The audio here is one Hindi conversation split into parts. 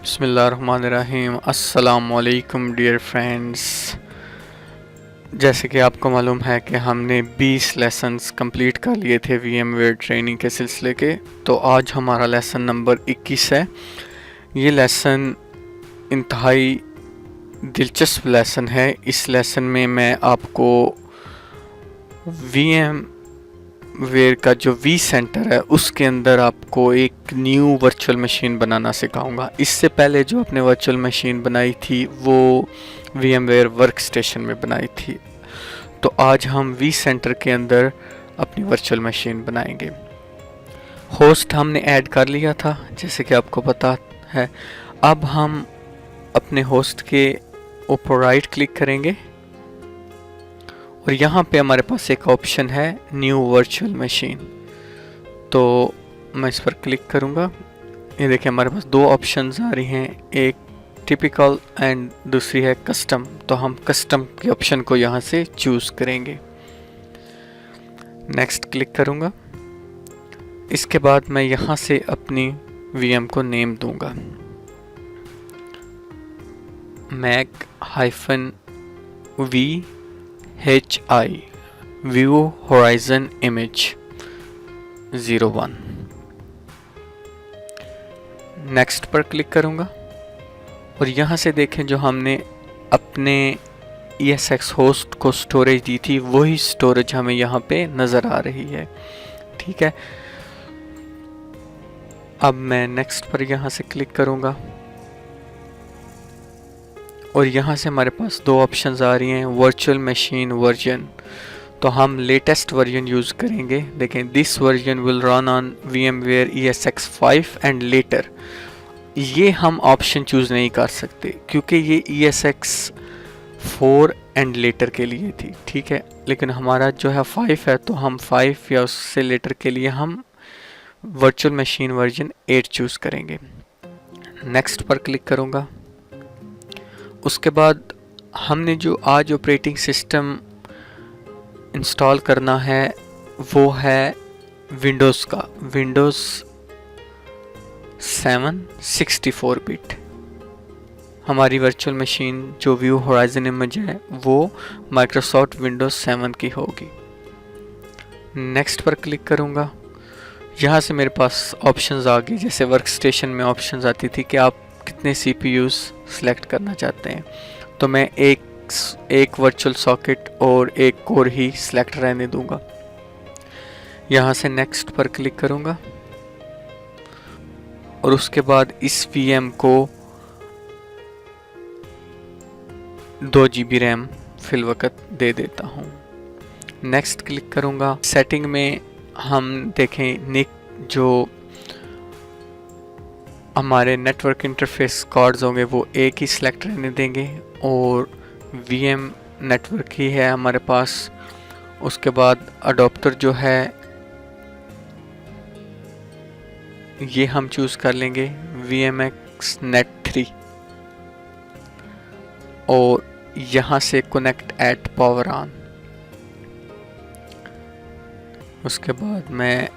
बिस्मिल्लाहिर्रहमानिर्रहीम। अस्सलामुअलैकुम डियर फ्रेंड्स। जैसे कि आपको मालूम है कि हमने 20 लेसन्स कंप्लीट कर लिए थे वीएमवेयर ट्रेनिंग के सिलसिले के। तो आज हमारा लेसन नंबर 21 है। ये लेसन इंतहाई दिलचस्प लेसन है। इस लेसन में मैं आपको वीएम वेयर का जो वी सेंटर है उसके अंदर आपको एक न्यू वर्चुअल मशीन बनाना सिखाऊंगा। इससे पहले जो आपने वर्चुअल मशीन बनाई थी वो VMware वर्क स्टेशन में बनाई थी। तो आज हम वी सेंटर के अंदर अपनी वर्चुअल मशीन बनाएंगे। होस्ट हमने ऐड कर लिया था जैसे कि आपको पता है। अब हम अपने होस्ट के ऊपर राइट क्लिक करेंगे और यहाँ पे हमारे पास एक ऑप्शन है न्यू वर्चुअल मशीन। तो मैं इस पर क्लिक करूँगा। ये देखिए हमारे पास दो ऑप्शंस आ रही हैं, एक टिपिकल एंड दूसरी है कस्टम। तो हम कस्टम के ऑप्शन को यहाँ से चूज़ करेंगे। नेक्स्ट क्लिक करूँगा। इसके बाद मैं यहाँ से अपनी VM को नेम दूँगा Mac-VHI View Horizon Image 01। Next पर क्लिक करूँगा और यहाँ से देखें जो हमने अपने ESX होस्ट को स्टोरेज दी थी वही स्टोरेज हमें यहाँ पे नज़र आ रही है। ठीक है, अब मैं नेक्स्ट पर यहाँ से क्लिक करूँगा और यहाँ से हमारे पास दो ऑप्शंस आ रही हैं, वर्चुअल मशीन वर्जन। तो हम लेटेस्ट वर्जन यूज़ करेंगे। देखें, this version will run on VMware ESX 5 and later. ये हम ऑप्शन चूज़ नहीं कर सकते क्योंकि ये ESX 4 एंड लेटर के लिए थी। ठीक है, लेकिन हमारा जो है 5 है तो हम 5 या उससे लेटर के लिए हम वर्चुअल मशीन वर्जन 8 चूज़ करेंगे। नेक्स्ट पर क्लिक करूँगा। उसके बाद हमने जो आज ऑपरेटिंग सिस्टम इंस्टॉल करना है वो है विंडोज़ का, विंडोज़ 7 64 बिट। हमारी वर्चुअल मशीन जो व्यू होराइजन इमेज है वो माइक्रोसॉफ्ट विंडोज़ 7 की होगी। नेक्स्ट पर क्लिक करूँगा। यहाँ से मेरे पास ऑप्शंस आ गई, जैसे वर्क स्टेशन में ऑप्शंस आती थी कि आप कितने CPUs सेलेक्ट करना चाहते हैं। तो मैं एक वर्चुअल सॉकेट और एक कोर ही सिलेक्ट रहने दूंगा। यहाँ से नेक्स्ट पर क्लिक करूँगा और उसके बाद इस VM को 2 GB रैम फिल वक्त दे देता हूँ। नेक्स्ट क्लिक करूँगा। सेटिंग में हम देखें निक जो हमारे नेटवर्क इंटरफेस कार्ड्स होंगे वो एक ही सिलेक्ट रहने देंगे और VM नेटवर्क ही है हमारे पास। उसके बाद अडोप्टर जो है ये हम चूज़ कर लेंगे VMX Net 3 और यहाँ से कनेक्ट एट पावर ऑन। उसके बाद मैं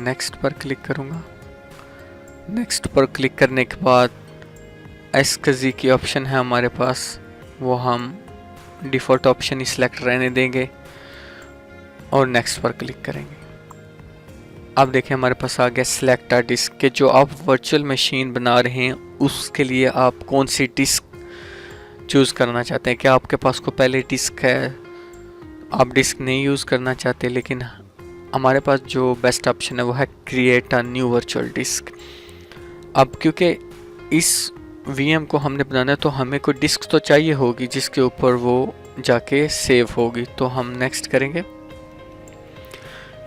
नेक्स्ट पर क्लिक करूँगा। नेक्स्ट पर क्लिक करने के बाद SCSI की ऑप्शन है हमारे पास, वो हम डिफ़ॉल्ट ऑप्शन ही सिलेक्ट रहने देंगे और नेक्स्ट पर क्लिक करेंगे। अब देखें हमारे पास आ गया सिलेक्ट अ डिस्क के जो आप वर्चुअल मशीन बना रहे हैं उसके लिए आप कौन सी डिस्क चूज़ करना चाहते हैं। क्या आपके पास को पहले डिस्क है, आप डिस्क नहीं यूज़ करना चाहते, लेकिन हमारे पास जो बेस्ट ऑप्शन है वो है create a new virtual disc. अब क्योंकि इस VM को हमने बनाना है तो हमें कोई डिस्क तो चाहिए होगी जिसके ऊपर वो जाके सेव होगी। तो हम नेक्स्ट करेंगे।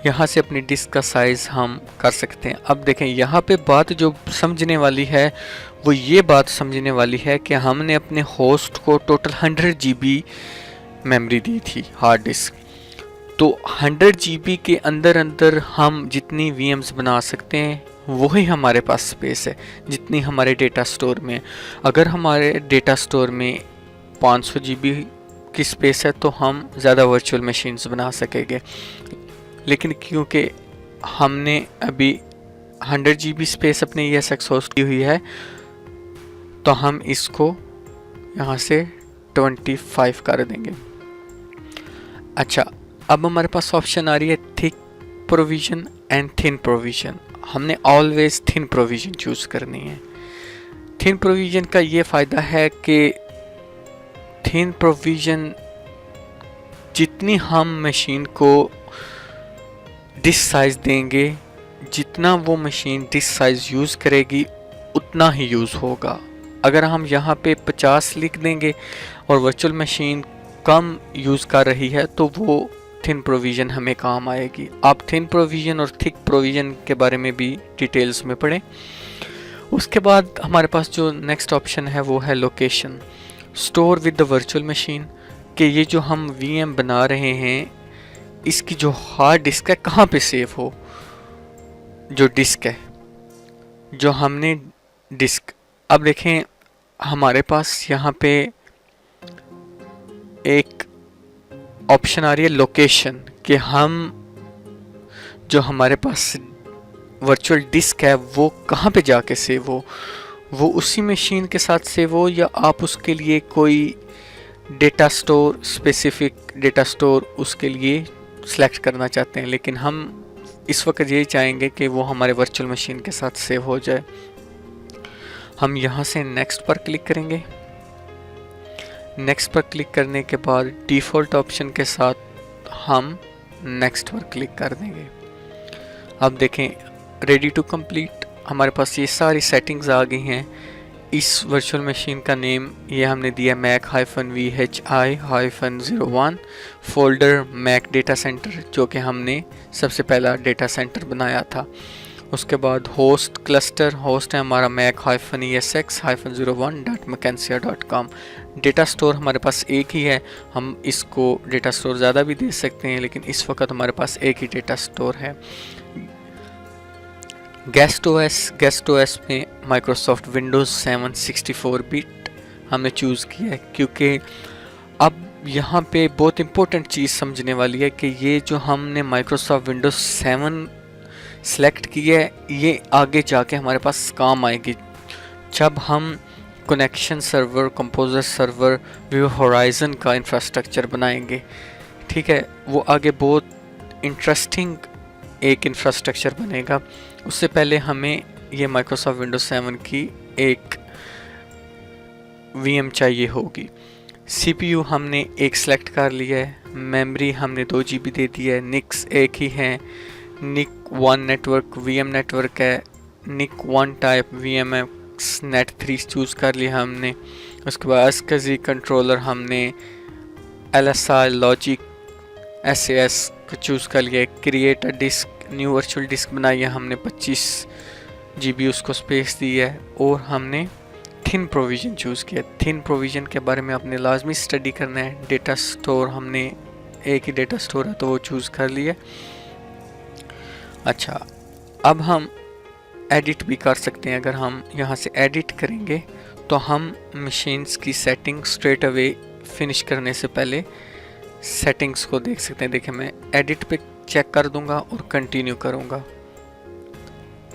यहाँ से अपनी डिस्क का साइज़ हम कर सकते हैं। अब देखें यहाँ पे बात जो समझने वाली है वो ये बात समझने वाली है कि हमने अपने होस्ट को टोटल 100 GB मेमोरी दी थी हार्ड डिस्क। तो 100 GB के अंदर हम जितनी VMs बना सकते हैं वही हमारे पास स्पेस है जितनी हमारे डेटा स्टोर में। अगर हमारे डेटा स्टोर में 500 GB की स्पेस है तो हम ज़्यादा वर्चुअल मशीन्स बना सकेंगे, लेकिन क्योंकि हमने अभी 100 GB स्पेस अपने ESX होस्ट की हुई है तो हम इसको यहाँ से 25 कर देंगे। अच्छा, अब हमारे पास ऑप्शन आ रही है thick provision and thin provision. हमने ऑलवेज थिन प्रोविजन चूज करनी है। थिन प्रोविजन का ये फ़ायदा है कि थिन प्रोविजन जितनी हम मशीन को डिस्क साइज़ देंगे, जितना वो मशीन डिस्क साइज़ यूज़ करेगी उतना ही यूज़ होगा। अगर हम यहाँ पे 50 लिख देंगे और वर्चुअल मशीन कम यूज़ कर रही है तो वो थिन प्रोविज़न हमें काम आएगी। आप थिन प्रोविज़न और थिक प्रोविज़न के बारे में भी डिटेल्स में पढ़ें। उसके बाद हमारे पास जो नेक्स्ट ऑप्शन है वो है location, store with the virtual machine. कि ये जो हम VM बना रहे हैं इसकी जो हार्ड डिस्क है कहाँ पे सेव हो, जो डिस्क है, जो हमने डिस्क। अब देखें हमारे पास यहाँ पे एक ऑप्शन आ रही है लोकेशन, कि हम जो हमारे पास वर्चुअल डिस्क है वो कहाँ पे जाके सेव हो, वो उसी मशीन के साथ सेव हो या आप उसके लिए कोई data store, specific data store उसके लिए सेलेक्ट करना चाहते हैं। लेकिन हम इस वक्त यही चाहेंगे कि वो हमारे वर्चुअल मशीन के साथ सेव हो जाए। हम यहाँ से नेक्स्ट पर क्लिक करेंगे। नेक्स्ट पर क्लिक करने के बाद डिफ़ॉल्ट ऑप्शन के साथ हम नेक्स्ट पर क्लिक कर देंगे। अब देखें रेडी टू कंप्लीट, हमारे पास ये सारी सेटिंग्स आ गई हैं। इस वर्चुअल मशीन का नेम ये हमने दिया Mac-VHI-01 folder Mac data centre, जो कि हमने सबसे पहला डेटा सेंटर बनाया था। उसके बाद होस्ट क्लस्टर, होस्ट है हमारा Mac-ESX-01.Macansia.com। डेटा स्टोर हमारे पास एक ही है, हम इसको डेटा स्टोर ज़्यादा भी दे सकते हैं लेकिन इस वक्त हमारे पास एक ही डेटा स्टोर है। गेस्ट OS में माइक्रोसॉफ्ट विंडोज़ 7 64 बिट हमने चूज़ किया है, क्योंकि अब यहाँ पे बहुत इम्पोर्टेंट चीज़ समझने वाली है कि ये जो हमने माइक्रोसॉफ्ट विंडोज़ 7 सेलेक्ट की है ये आगे जाके हमारे पास काम आएगी जब हम connection server, composer server, view horizon का इंफ्रास्ट्रक्चर बनाएंगे। ठीक है, वो आगे बहुत इंटरेस्टिंग एक इंफ्रास्ट्रक्चर बनेगा। उससे पहले हमें ये माइक्रोसॉफ्ट विंडोज़ 7 की एक VM चाहिए होगी। CPU हमने एक सेलेक्ट कर लिया है, मेमोरी हमने 2 GB दे दी है, NICs एक ही है, NIC 1 नेटवर्क VM नेटवर्क है, NIC 1 type VMX Net 3 choose कर लिया हमने। उसके बाद SCSI कंट्रोलर हमने LSI लॉजिक SAS को चूज़ कर लिया। Create a disk, new virtual disk बनाई है हमने, 25 GB उसको स्पेस दी है। और हमने थिन प्रोविज़न चूज़ किया। थिन प्रोविज़न के बारे में आपने लाजमी स्टडी करना है। डेटा स्टोर हमने एक ही डेटा स्टोर है तो वो चूज़ कर लिया। अच्छा, अब हम एडिट भी कर सकते हैं। अगर हम यहाँ से एडिट करेंगे तो हम मशीन्स की सेटिंग स्ट्रेट अवे फिनिश करने से पहले सेटिंग्स को देख सकते हैं। देखिए मैं एडिट पे चेक कर दूंगा और कंटिन्यू करूंगा।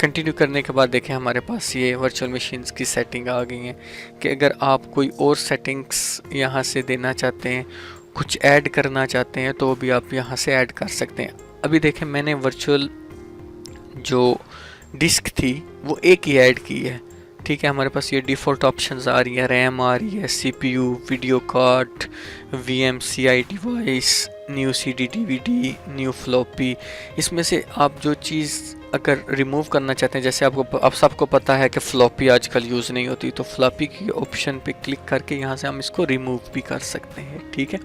कंटिन्यू करने के बाद देखें हमारे पास ये वर्चुअल मशीन्स की सेटिंग आ गई हैं कि अगर आप कोई और सेटिंग्स यहाँ से देना चाहते हैं, कुछ ऐड करना चाहते हैं तो भी आप यहाँ से ऐड कर सकते हैं। अभी देखें मैंने वर्चुअल जो डिस्क थी वो एक ही ऐड की है। ठीक है, हमारे पास ये डिफ़ॉल्ट ऑप्शंस आ रही है, रैम आ रही है, CPU, video card, VMCI device, new CD DVD, new floppy. इसमें से आप जो चीज़ अगर रिमूव करना चाहते हैं, जैसे आप सबको पता है कि फ्लॉपी आजकल यूज़ नहीं होती, तो फ्लॉपी की ऑप्शन पे क्लिक करके यहाँ से हम इसको रिमूव भी कर सकते हैं। ठीक है,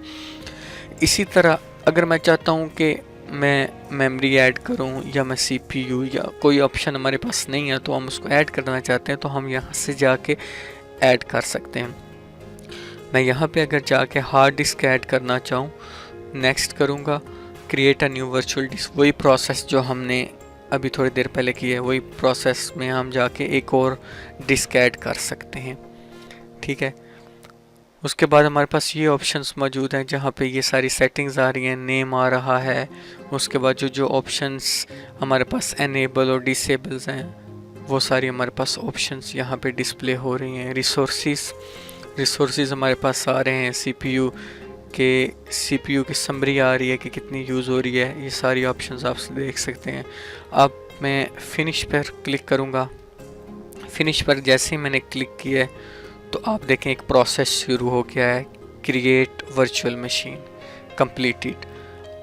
इसी तरह अगर मैं चाहता हूँ कि मैं मेमोरी ऐड करूं या मैं CPU या कोई ऑप्शन हमारे पास नहीं है तो हम उसको ऐड करना चाहते हैं तो हम यहाँ से जाके ऐड कर सकते हैं। मैं यहाँ पे अगर जाके हार्ड डिस्क ऐड करना चाहूँ, नेक्स्ट करूँगा, create a new virtual disc. वही प्रोसेस जो हमने अभी थोड़ी देर पहले की है, वही प्रोसेस में हम जाके एक और डिस्क ऐड कर सकते हैं। ठीक है, उसके बाद हमारे पास ये ऑप्शंस मौजूद हैं जहाँ पे ये सारी सेटिंग्स आ रही हैं, नेम आ रहा है। उसके बाद जो ऑप्शंस हमारे पास एनेबल और डिसेबल्स हैं वो सारी हमारे पास ऑप्शंस यहाँ पे डिस्प्ले हो रही हैं। रिसोर्सेज हमारे पास आ रहे हैं, सीपीयू की समरी आ रही है कि कितनी यूज़ हो रही है, ये सारी ऑप्शंस आप देख सकते हैं। अब मैं फिनिश पर क्लिक करूँगा। फिनिश पर जैसे ही मैंने क्लिक किया तो आप देखें एक प्रोसेस शुरू हो गया है, क्रिएट वर्चुअल मशीन कंप्लीटेड।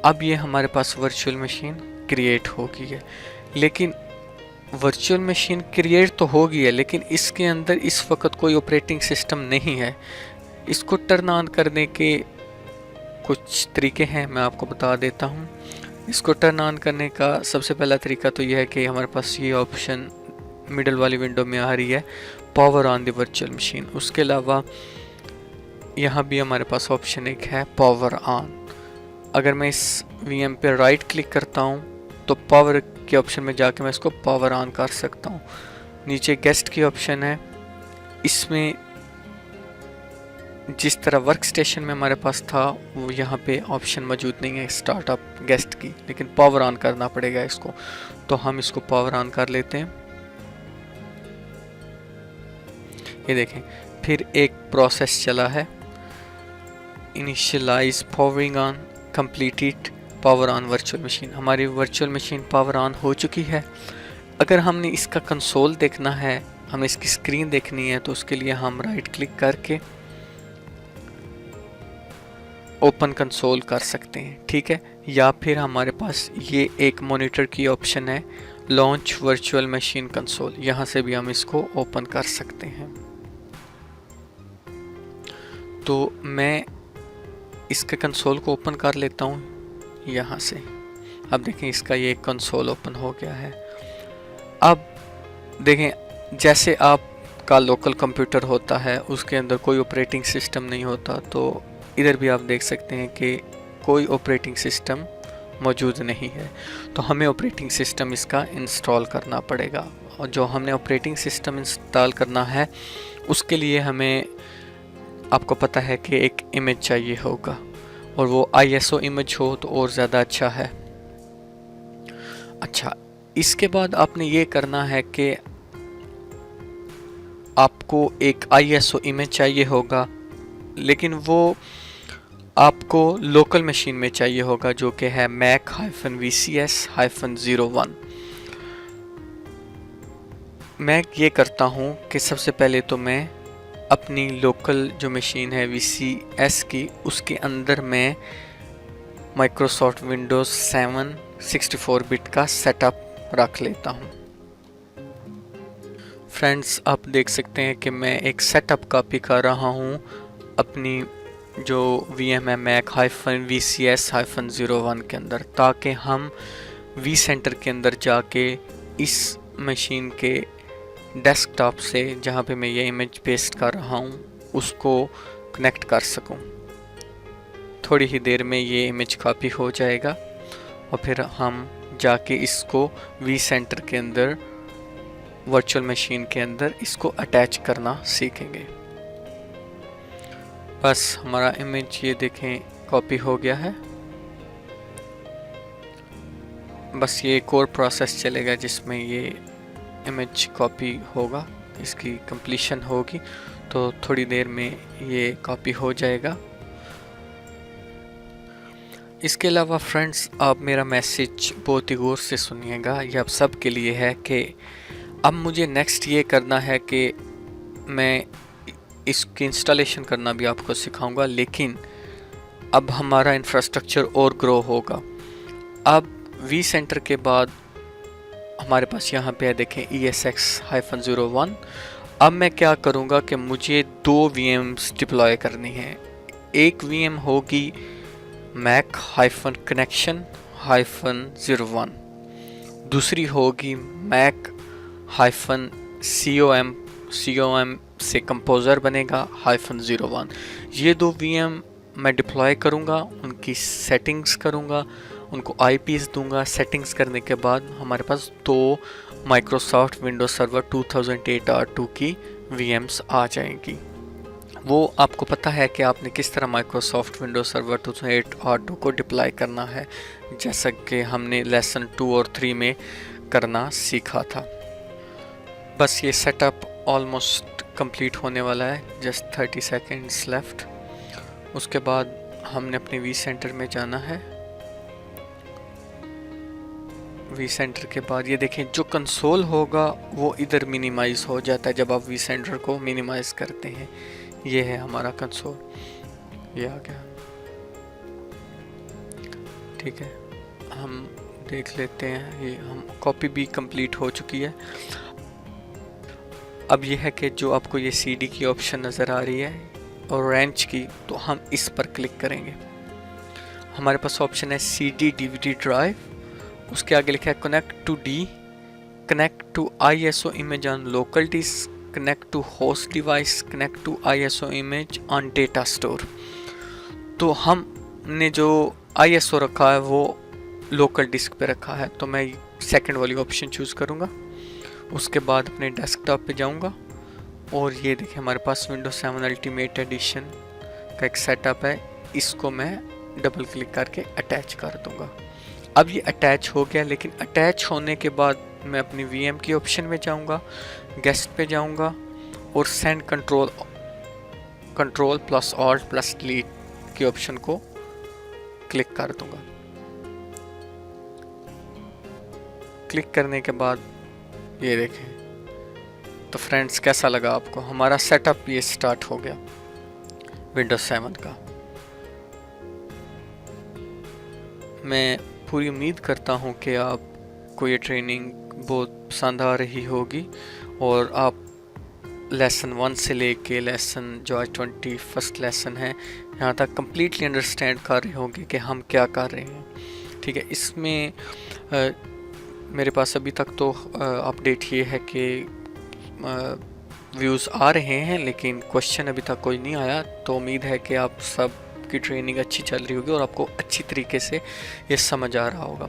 अब ये हमारे पास वर्चुअल मशीन क्रिएट हो गई है। लेकिन वर्चुअल मशीन क्रिएट तो हो गई है, लेकिन इसके अंदर इस वक्त कोई ऑपरेटिंग सिस्टम नहीं है। इसको टर्न ऑन करने के कुछ तरीके हैं, मैं आपको बता देता हूँ। इसको टर्न ऑन करने का सबसे पहला तरीका तो यह है कि हमारे पास ये ऑप्शन मिडल वाली विंडो में आ रही है, power on the virtual machine. उसके अलावा यहाँ भी हमारे पास ऑप्शन एक है पावर ऑन। अगर मैं इस वीएम पे राइट क्लिक करता हूँ तो पावर के ऑप्शन में जाके मैं इसको पावर ऑन कर सकता हूँ। नीचे गेस्ट की ऑप्शन है, इसमें जिस तरह वर्क स्टेशन में हमारे पास था वो यहाँ पे ऑप्शन मौजूद नहीं है स्टार्टअप गेस्ट की, लेकिन पावर ऑन करना पड़ेगा इसको। तो हम इसको पावर ऑन कर लेते हैं। ये देखें फिर एक प्रोसेस चला है, initialize powering on completed power on virtual machine. हमारी वर्चुअल मशीन पावर ऑन हो चुकी है। अगर हमने इसका कंसोल देखना है, हमें इसकी स्क्रीन देखनी है, तो उसके लिए हम राइट क्लिक करके ओपन कंसोल कर सकते हैं, ठीक है। या फिर हमारे पास ये एक मॉनिटर की ऑप्शन है, लॉन्च वर्चुअल मशीन कंसोल, यहाँ से भी हम इसको ओपन कर सकते हैं। तो मैं इसके कंसोल को ओपन कर लेता हूँ यहाँ से। अब देखें इसका ये कंसोल ओपन हो गया है। अब देखें जैसे आपका लोकल कंप्यूटर होता है उसके अंदर कोई ऑपरेटिंग सिस्टम नहीं होता, तो इधर भी आप देख सकते हैं कि कोई ऑपरेटिंग सिस्टम मौजूद नहीं है। तो हमें ऑपरेटिंग सिस्टम इसका इंस्टॉल करना पड़ेगा, और जो हमने ऑपरेटिंग सिस्टम इंस्टॉल करना है उसके लिए हमें, आपको पता है कि एक इमेज चाहिए होगा, और वो ISO इमेज हो तो और ज़्यादा अच्छा है। अच्छा, इसके बाद आपने ये करना है कि आपको एक ISO इमेज चाहिए होगा, लेकिन वो आपको लोकल मशीन में चाहिए होगा, जो कि है Mac-VCS-01। मैं ये करता हूँ कि सबसे पहले तो मैं अपनी लोकल जो मशीन है VCS की, उसके अंदर मैं माइक्रोसॉफ्ट विंडोज़ 7 64 बिट का सेटअप रख लेता हूँ। फ्रेंड्स, आप देख सकते हैं कि मैं एक सेटअप कॉपी कर रहा हूँ अपनी जो VM है Mac-VCS-01 के अंदर, ताकि हम vCenter के अंदर जाके इस मशीन के डेस्कटॉप से, जहाँ पे मैं ये इमेज पेस्ट कर रहा हूँ, उसको कनेक्ट कर सकूँ। थोड़ी ही देर में ये इमेज कॉपी हो जाएगा और फिर हम जाके इसको vCenter के अंदर वर्चुअल मशीन के अंदर इसको अटैच करना सीखेंगे। बस हमारा इमेज ये देखें कॉपी हो गया है। बस ये एक और प्रोसेस चलेगा जिसमें ये इमेज कॉपी होगा, इसकी कंप्लीशन होगी, तो थोड़ी देर में ये कॉपी हो जाएगा। इसके अलावा फ्रेंड्स, आप मेरा मैसेज बहुत ही गौर से सुनिएगा, ये आप सब के लिए है कि अब मुझे नेक्स्ट ये करना है कि मैं इसकी इंस्टॉलेशन करना भी आपको सिखाऊंगा, लेकिन अब हमारा इंफ्रास्ट्रक्चर और ग्रो होगा। अब vCenter के बाद हमारे पास यहाँ पे है, देखें ESX-01। अब मैं क्या करूँगा कि मुझे 2 VMs डिप्लॉय करनी है। एक VM होगी Mac-Connection-01, दूसरी होगी Mac-COM से कंपोज़र बनेगा -01। ये 2 VM मैं डिप्लॉय करूँगा, उनकी सेटिंग्स करूँगा, उनको IPs दूंगा। सेटिंग्स करने के बाद हमारे पास 2 माइक्रोसॉफ्ट विंडोज सर्वर 2008 R2 की VMs आ जाएंगी। वो आपको पता है कि आपने किस तरह माइक्रोसॉफ्ट विंडोज सर्वर 2008 R2 को डिप्लॉय करना है, जैसा कि हमने लेसन 2 और 3 में करना सीखा था। बस ये सेटअप ऑलमोस्ट कंप्लीट होने वाला है, जस्ट 30 सेकेंड्स लेफ्ट। उसके बाद हमने अपने वी सेंटर में जाना है। वी सेंटर के बाद ये देखें जो कंसोल होगा वो इधर मिनिमाइज हो जाता है जब आप वी सेंटर को मिनिमाइज करते हैं। ये है हमारा कंसोल, ये आ गया। ठीक है, हम देख लेते हैं, ये हम कॉपी भी कंप्लीट हो चुकी है। अब ये है कि जो आपको ये सीडी की ऑप्शन नज़र आ रही है और रेंज की, तो हम इस पर क्लिक करेंगे। हमारे पास ऑप्शन है सीडी डीवीडी ड्राइव, उसके आगे लिखा है connect to D, connect to ISO image on local disk, connect to host device, connect to ISO image on data store. तो हमने जो आईएसओ रखा है वो लोकल डिस्क पे रखा है, तो मैं सेकंड वाली ऑप्शन चूज़ करूँगा। उसके बाद अपने डेस्कटॉप पे जाऊँगा और ये देखिए हमारे पास विंडोज 7 अल्टीमेट एडिशन का एक सेटअप है, इसको मैं डबल क्लिक करके अटैच कर दूँगा। अब ये अटैच हो गया, लेकिन अटैच होने के बाद मैं अपनी वीएम की ऑप्शन में जाऊँगा, गेस्ट पे जाऊँगा और send control plus alt plus delete की ऑप्शन को क्लिक कर दूँगा। क्लिक करने के बाद ये देखें, तो फ्रेंड्स कैसा लगा आपको हमारा सेटअप? ये स्टार्ट हो गया विंडोज 7 का। मैं पूरी उम्मीद करता हूँ कि आपको ये ट्रेनिंग बहुत पसंद आ रही होगी और आप लेसन 1 से लेके लेसन जो आज 21st लेसन है यहाँ तक कम्प्लीटली अंडरस्टैंड कर रहे होंगे कि हम क्या कर रहे हैं। ठीक है, इसमें मेरे पास अभी तक तो अपडेट ये है कि व्यूज़ आ रहे हैं, लेकिन क्वेश्चन अभी तक कोई नहीं आया। तो उम्मीद है कि आप सब की ट्रेनिंग अच्छी चल रही होगी और आपको अच्छी तरीके से ये समझ आ रहा होगा।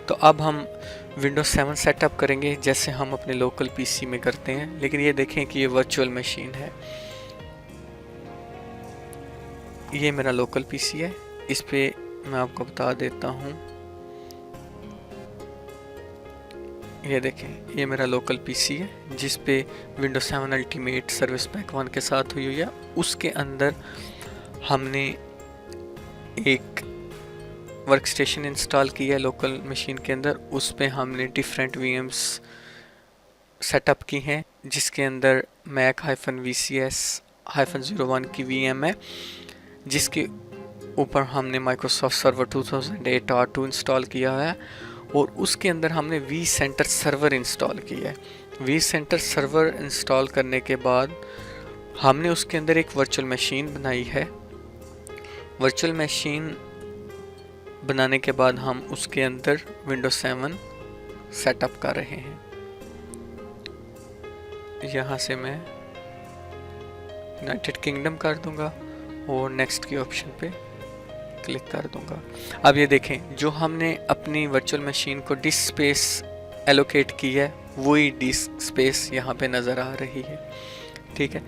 तो अब हम विंडोज 7 सेटअप करेंगे जैसे हम अपने लोकल पीसी में करते हैं, लेकिन ये देखें कि ये वर्चुअल मशीन है। ये मेरा लोकल पीसी है, इस पे मैं आपको बता देता हूँ। ये देखें, ये मेरा लोकल पीसी है जिस पे विंडोज 7 अल्टीमेट सर्विस पैक 1 के साथ हुई है। उसके अंदर हमने एक वर्क स्टेशन इंस्टॉल किया है लोकल मशीन के अंदर, उस पे हमने डिफरेंट वीएम्स सेटअप की हैं, जिसके अंदर मैक -VCS-01 की वीएम है, जिसके ऊपर हमने माइक्रोसॉफ्ट सर्वर 2008 R2 इंस्टॉल किया है और उसके अंदर हमने वी सेंटर सर्वर इंस्टॉल किया है। वी सेंटर सर्वर इंस्टॉल करने के बाद हमने उसके अंदर एक वर्चुअल मशीन बनाई है। वर्चुअल मशीन बनाने के बाद हम उसके अंदर विंडोज 7 सेटअप कर रहे हैं। यहाँ से मैं यूनाइटेड किंगडम कर दूंगा और नेक्स्ट की ऑप्शन पे क्लिक कर दूंगा। अब ये देखें, जो हमने अपनी वर्चुअल मशीन को डिस्क स्पेस एलोकेट की है वही डिस्क स्पेस यहाँ पे नज़र आ रही है। ठीक है,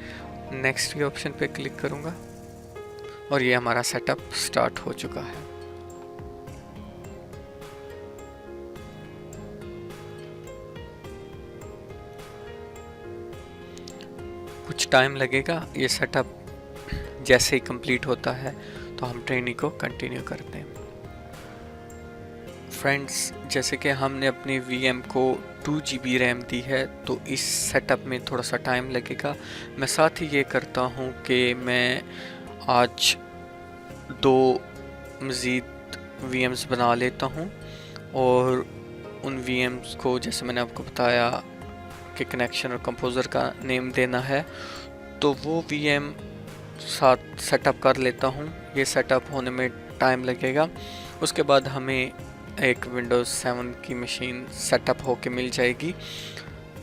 नेक्स्ट की ऑप्शन पे क्लिक करूँगा और ये हमारा सेटअप स्टार्ट हो चुका है। कुछ टाइम लगेगा, ये सेटअप जैसे ही कंप्लीट होता है तो हम ट्रेनिंग को कंटिन्यू करते हैं। फ्रेंड्स, जैसे कि हमने अपनी VM को 2 GB रैम दी है, तो इस सेटअप में थोड़ा सा टाइम लगेगा। मैं साथ ही ये करता हूँ कि मैं आज 2 मज़ीद VMs बना लेता हूँ और उन VMs को, जैसे मैंने आपको बताया कि कनेक्शन और कंपोज़र का नेम देना है, तो वो VM साथ सेटअप कर लेता हूँ। ये सेटअप होने में टाइम लगेगा। उसके बाद हमें एक विंडोज़ 7 की मशीन सेटअप होके मिल जाएगी।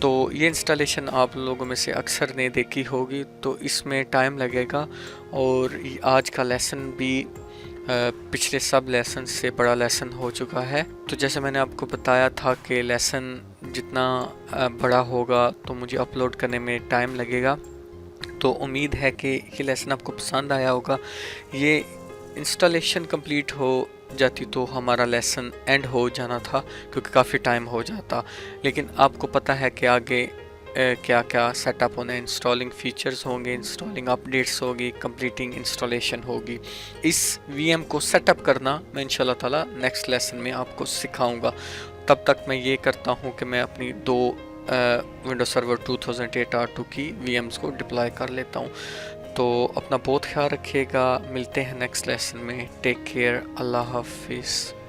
तो ये इंस्टॉलेशन आप लोगों में से अक्सर ने देखी होगी, तो इसमें टाइम लगेगा। और आज का लेसन भी पिछले सब लेसन से बड़ा लेसन हो चुका है। तो जैसे मैंने आपको बताया था कि लेसन जितना बड़ा होगा तो मुझे अपलोड करने में टाइम लगेगा। तो उम्मीद है कि ये लेसन आपको पसंद आया होगा। ये इंस्टॉलेशन कंप्लीट हो जाती तो हमारा लेसन एंड हो जाना था, क्योंकि काफ़ी टाइम हो जाता। लेकिन आपको पता है कि आगे क्या क्या सेटअप होना है, इंस्टॉलिंग फीचर्स होंगे, इंस्टॉलिंग अपडेट्स होगी, कंप्लीटिंग इंस्टॉलेशन होगी। इस वीएम को सेटअप करना मैं इंशाल्लाह ताला नेक्स्ट लेसन में आपको सिखाऊंगा। तब तक मैं ये करता हूँ कि मैं अपनी 2 विंडो सर्वर 2008 R2 की वीएम्स को डिप्लॉय कर लेता हूँ। तो अपना बहुत ख्याल रखिएगा, मिलते हैं नेक्स्ट लेसन में। टेक केयर, अल्लाह हाफिज़।